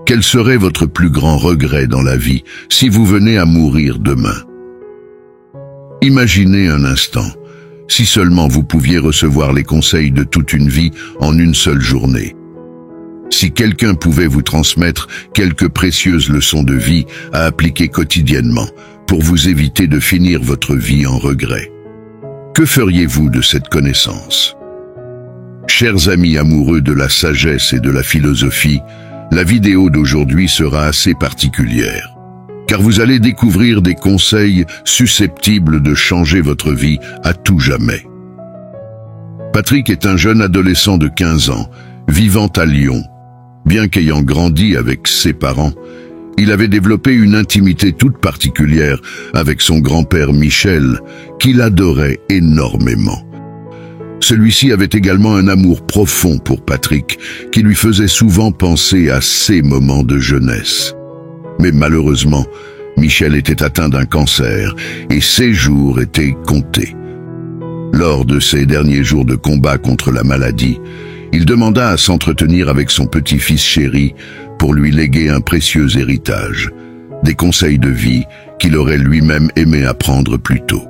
Quel serait votre plus grand regret dans la vie si vous venez à mourir demain? Imaginez un instant, si seulement vous pouviez recevoir les conseils de toute une vie en une seule journée. Si quelqu'un pouvait vous transmettre quelques précieuses leçons de vie à appliquer quotidiennement pour vous éviter de finir votre vie en regret. Que feriez-vous de cette connaissance? Chers amis amoureux de la sagesse et de la philosophie, la vidéo d'aujourd'hui sera assez particulière, car vous allez découvrir des conseils susceptibles de changer votre vie à tout jamais. Patrick est un jeune adolescent de 15 ans, vivant à Lyon. Bien qu'ayant grandi avec ses parents, il avait développé une intimité toute particulière avec son grand-père Michel, qu'il adorait énormément. Celui-ci avait également un amour profond pour Patrick, qui lui faisait souvent penser à ses moments de jeunesse. Mais malheureusement, Michel était atteint d'un cancer et ses jours étaient comptés. Lors de ses derniers jours de combat contre la maladie, il demanda à s'entretenir avec son petit-fils chéri pour lui léguer un précieux héritage, des conseils de vie qu'il aurait lui-même aimé apprendre plus tôt.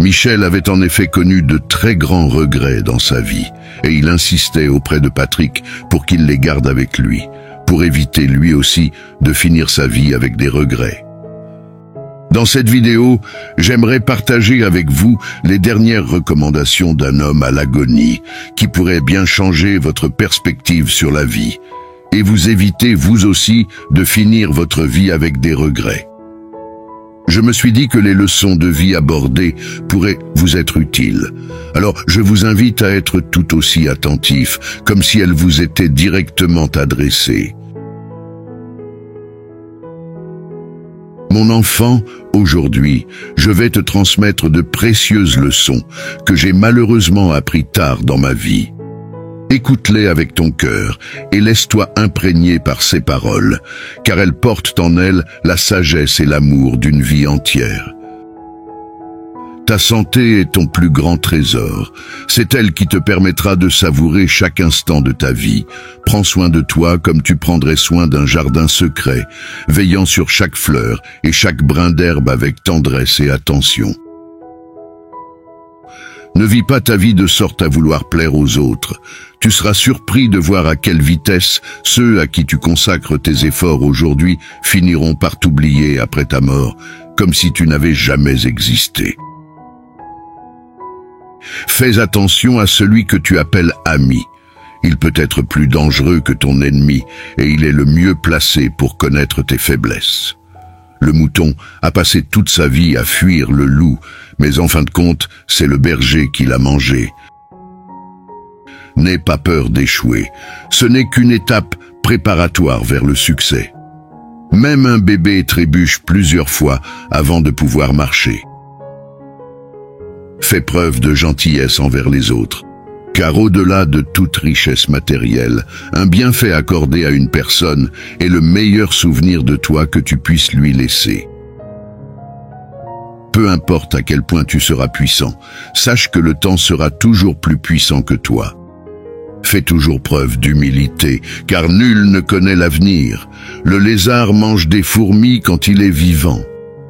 Michel avait en effet connu de très grands regrets dans sa vie et il insistait auprès de Patrick pour qu'il les garde avec lui, pour éviter lui aussi de finir sa vie avec des regrets. Dans cette vidéo, j'aimerais partager avec vous les dernières recommandations d'un homme à l'agonie qui pourrait bien changer votre perspective sur la vie et vous éviter vous aussi de finir votre vie avec des regrets. Je me suis dit que les leçons de vie abordées pourraient vous être utiles. Alors, je vous invite à être tout aussi attentif, comme si elles vous étaient directement adressées. Mon enfant, aujourd'hui, je vais te transmettre de précieuses leçons que j'ai malheureusement appris tard dans ma vie. Écoute-les avec ton cœur et laisse-toi imprégner par ces paroles, car elles portent en elles la sagesse et l'amour d'une vie entière. Ta santé est ton plus grand trésor. C'est elle qui te permettra de savourer chaque instant de ta vie. Prends soin de toi comme tu prendrais soin d'un jardin secret, veillant sur chaque fleur et chaque brin d'herbe avec tendresse et attention. Ne vis pas ta vie de sorte à vouloir plaire aux autres. Tu seras surpris de voir à quelle vitesse ceux à qui tu consacres tes efforts aujourd'hui finiront par t'oublier après ta mort, comme si tu n'avais jamais existé. Fais attention à celui que tu appelles ami. Il peut être plus dangereux que ton ennemi et il est le mieux placé pour connaître tes faiblesses. Le mouton a passé toute sa vie à fuir le loup, mais en fin de compte, c'est le berger qui l'a mangé. N'aie pas peur d'échouer. Ce n'est qu'une étape préparatoire vers le succès. Même un bébé trébuche plusieurs fois avant de pouvoir marcher. Fais preuve de gentillesse envers les autres, car au-delà de toute richesse matérielle, un bienfait accordé à une personne est le meilleur souvenir de toi que tu puisses lui laisser. Peu importe à quel point tu seras puissant, sache que le temps sera toujours plus puissant que toi. Fais toujours preuve d'humilité, car nul ne connaît l'avenir. Le lézard mange des fourmis quand il est vivant,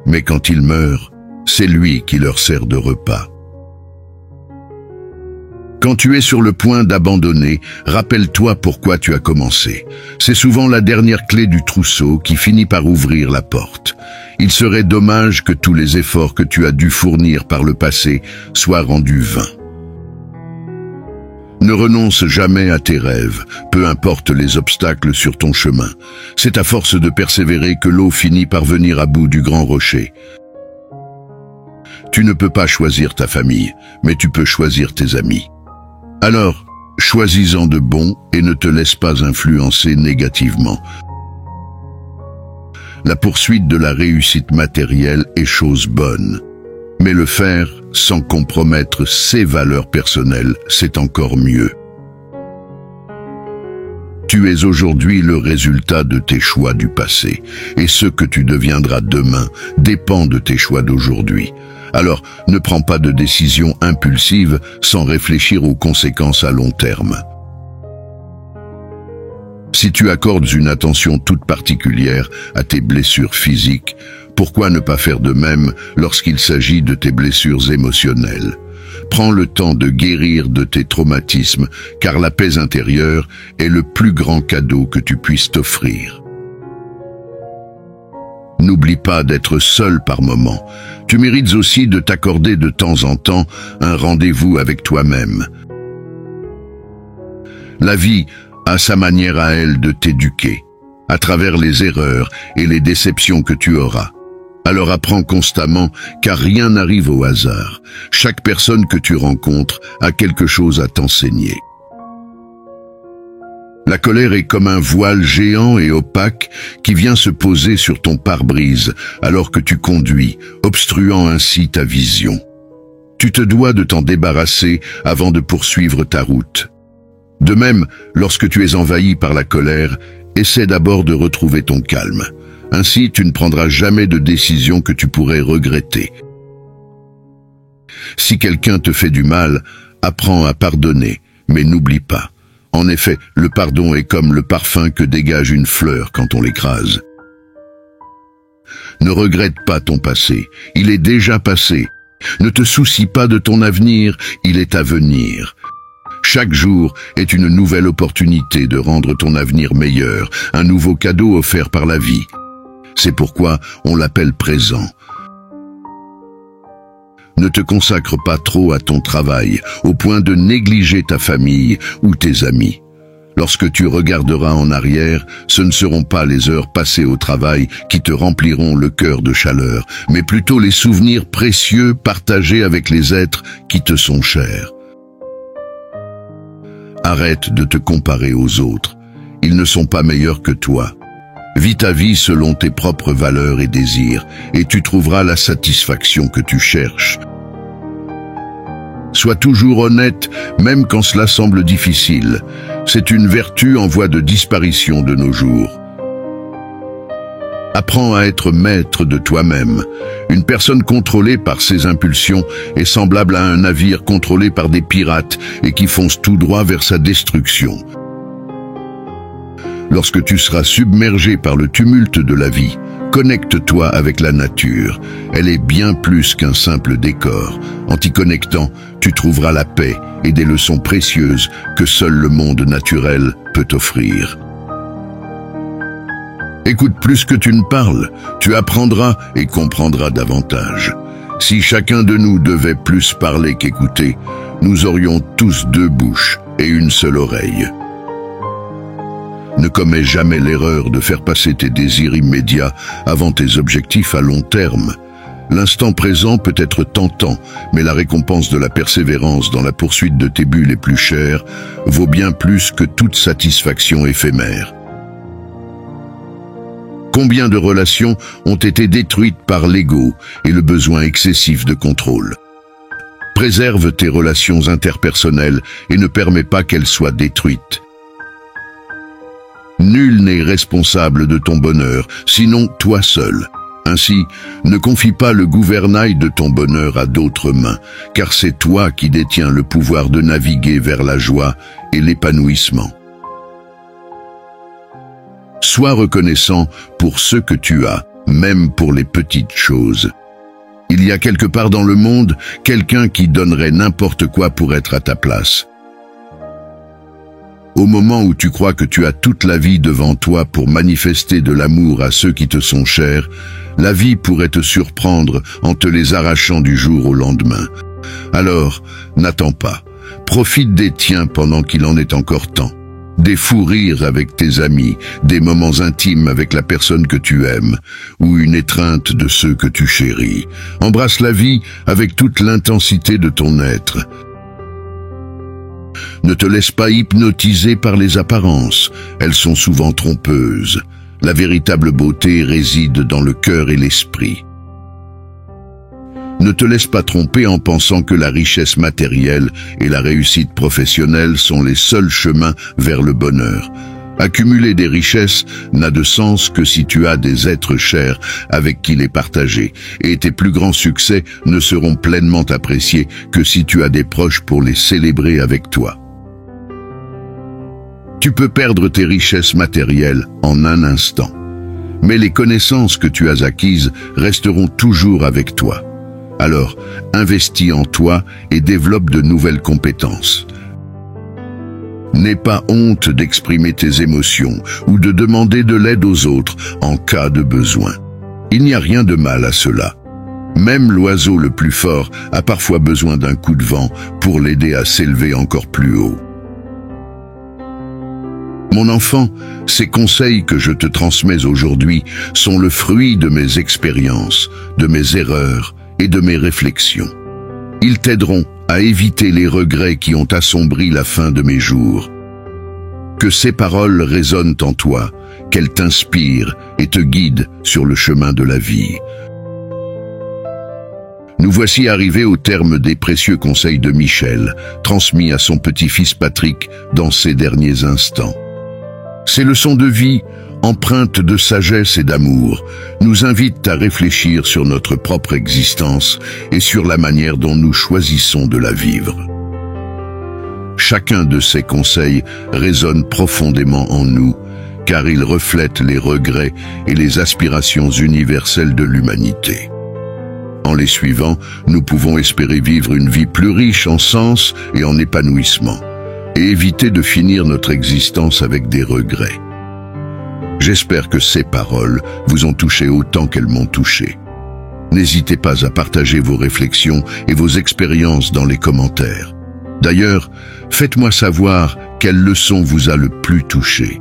mais quand il meurt, c'est lui qui leur sert de repas. Quand tu es sur le point d'abandonner, rappelle-toi pourquoi tu as commencé. C'est souvent la dernière clé du trousseau qui finit par ouvrir la porte. Il serait dommage que tous les efforts que tu as dû fournir par le passé soient rendus vains. Ne renonce jamais à tes rêves, peu importe les obstacles sur ton chemin. C'est à force de persévérer que l'eau finit par venir à bout du grand rocher. Tu ne peux pas choisir ta famille, mais tu peux choisir tes amis. Alors, choisis-en de bons et ne te laisse pas influencer négativement. La poursuite de la réussite matérielle est chose bonne, mais le faire sans compromettre ses valeurs personnelles, c'est encore mieux. Tu es aujourd'hui le résultat de tes choix du passé, et ce que tu deviendras demain dépend de tes choix d'aujourd'hui. Alors, ne prends pas de décisions impulsives sans réfléchir aux conséquences à long terme. Si tu accordes une attention toute particulière à tes blessures physiques, pourquoi ne pas faire de même lorsqu'il s'agit de tes blessures émotionnelles? Prends le temps de guérir de tes traumatismes, car la paix intérieure est le plus grand cadeau que tu puisses t'offrir. N'oublie pas d'être seul par moments. Tu mérites aussi de t'accorder de temps en temps un rendez-vous avec toi-même. La vie a sa manière à elle de t'éduquer, à travers les erreurs et les déceptions que tu auras. Alors apprends constamment, car rien n'arrive au hasard. Chaque personne que tu rencontres a quelque chose à t'enseigner. La colère est comme un voile géant et opaque qui vient se poser sur ton pare-brise alors que tu conduis, obstruant ainsi ta vision. Tu te dois de t'en débarrasser avant de poursuivre ta route. De même, lorsque tu es envahi par la colère, essaie d'abord de retrouver ton calme. Ainsi, tu ne prendras jamais de décision que tu pourrais regretter. Si quelqu'un te fait du mal, apprends à pardonner, mais n'oublie pas. En effet, le pardon est comme le parfum que dégage une fleur quand on l'écrase. Ne regrette pas ton passé, il est déjà passé. Ne te soucie pas de ton avenir, il est à venir. Chaque jour est une nouvelle opportunité de rendre ton avenir meilleur, un nouveau cadeau offert par la vie. C'est pourquoi on l'appelle présent. Ne te consacre pas trop à ton travail, au point de négliger ta famille ou tes amis. Lorsque tu regarderas en arrière, ce ne seront pas les heures passées au travail qui te rempliront le cœur de chaleur, mais plutôt les souvenirs précieux partagés avec les êtres qui te sont chers. Arrête de te comparer aux autres. Ils ne sont pas meilleurs que toi. Vis ta vie selon tes propres valeurs et désirs, et tu trouveras la satisfaction que tu cherches. Sois toujours honnête, même quand cela semble difficile. C'est une vertu en voie de disparition de nos jours. Apprends à être maître de toi-même. Une personne contrôlée par ses impulsions est semblable à un navire contrôlé par des pirates et qui fonce tout droit vers sa destruction. Lorsque tu seras submergé par le tumulte de la vie, connecte-toi avec la nature. Elle est bien plus qu'un simple décor. En t'y connectant, tu trouveras la paix et des leçons précieuses que seul le monde naturel peut t'offrir. Écoute plus que tu ne parles, tu apprendras et comprendras davantage. Si chacun de nous devait plus parler qu'écouter, nous aurions tous deux bouches et une seule oreille. Ne commets jamais l'erreur de faire passer tes désirs immédiats avant tes objectifs à long terme. L'instant présent peut être tentant, mais la récompense de la persévérance dans la poursuite de tes buts les plus chers vaut bien plus que toute satisfaction éphémère. Combien de relations ont été détruites par l'ego et le besoin excessif de contrôle? Préserve tes relations interpersonnelles et ne permets pas qu'elles soient détruites. Nul n'est responsable de ton bonheur, sinon toi seul. Ainsi, ne confie pas le gouvernail de ton bonheur à d'autres mains, car c'est toi qui détiens le pouvoir de naviguer vers la joie et l'épanouissement. Sois reconnaissant pour ce que tu as, même pour les petites choses. Il y a quelque part dans le monde quelqu'un qui donnerait n'importe quoi pour être à ta place. Au moment où tu crois que tu as toute la vie devant toi pour manifester de l'amour à ceux qui te sont chers, la vie pourrait te surprendre en te les arrachant du jour au lendemain. Alors, n'attends pas. Profite des tiens pendant qu'il en est encore temps. Des fous rires avec tes amis, des moments intimes avec la personne que tu aimes, ou une étreinte de ceux que tu chéris. Embrasse la vie avec toute l'intensité de ton être. Ne te laisse pas hypnotiser par les apparences, elles sont souvent trompeuses. La véritable beauté réside dans le cœur et l'esprit. Ne te laisse pas tromper en pensant que la richesse matérielle et la réussite professionnelle sont les seuls chemins vers le bonheur. Accumuler des richesses n'a de sens que si tu as des êtres chers avec qui les partager, et tes plus grands succès ne seront pleinement appréciés que si tu as des proches pour les célébrer avec toi. Tu peux perdre tes richesses matérielles en un instant. Mais les connaissances que tu as acquises resteront toujours avec toi. Alors, investis en toi et développe de nouvelles compétences. N'aie pas honte d'exprimer tes émotions ou de demander de l'aide aux autres en cas de besoin. Il n'y a rien de mal à cela. Même l'oiseau le plus fort a parfois besoin d'un coup de vent pour l'aider à s'élever encore plus haut. Mon enfant, ces conseils que je te transmets aujourd'hui sont le fruit de mes expériences, de mes erreurs et de mes réflexions. Ils t'aideront à éviter les regrets qui ont assombri la fin de mes jours. Que ces paroles résonnent en toi, qu'elles t'inspirent et te guident sur le chemin de la vie. Nous voici arrivés au terme des précieux conseils de Michel, transmis à son petit-fils Patrick dans ces derniers instants. Ces leçons de vie, empreintes de sagesse et d'amour, nous invitent à réfléchir sur notre propre existence et sur la manière dont nous choisissons de la vivre. Chacun de ces conseils résonne profondément en nous, car ils reflètent les regrets et les aspirations universelles de l'humanité. En les suivant, nous pouvons espérer vivre une vie plus riche en sens et en épanouissement, et éviter de finir notre existence avec des regrets. J'espère que ces paroles vous ont touché autant qu'elles m'ont touché. N'hésitez pas à partager vos réflexions et vos expériences dans les commentaires. D'ailleurs, faites-moi savoir quelle leçon vous a le plus touché.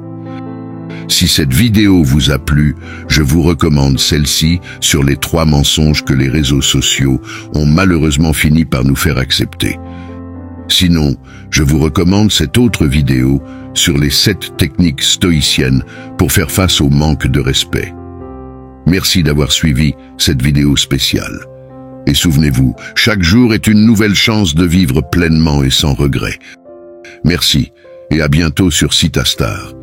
Si cette vidéo vous a plu, je vous recommande celle-ci sur les 3 mensonges que les réseaux sociaux ont malheureusement fini par nous faire accepter. Sinon, je vous recommande cette autre vidéo sur les 7 techniques stoïciennes pour faire face au manque de respect. Merci d'avoir suivi cette vidéo spéciale. Et souvenez-vous, chaque jour est une nouvelle chance de vivre pleinement et sans regret. Merci, et à bientôt sur Citastar.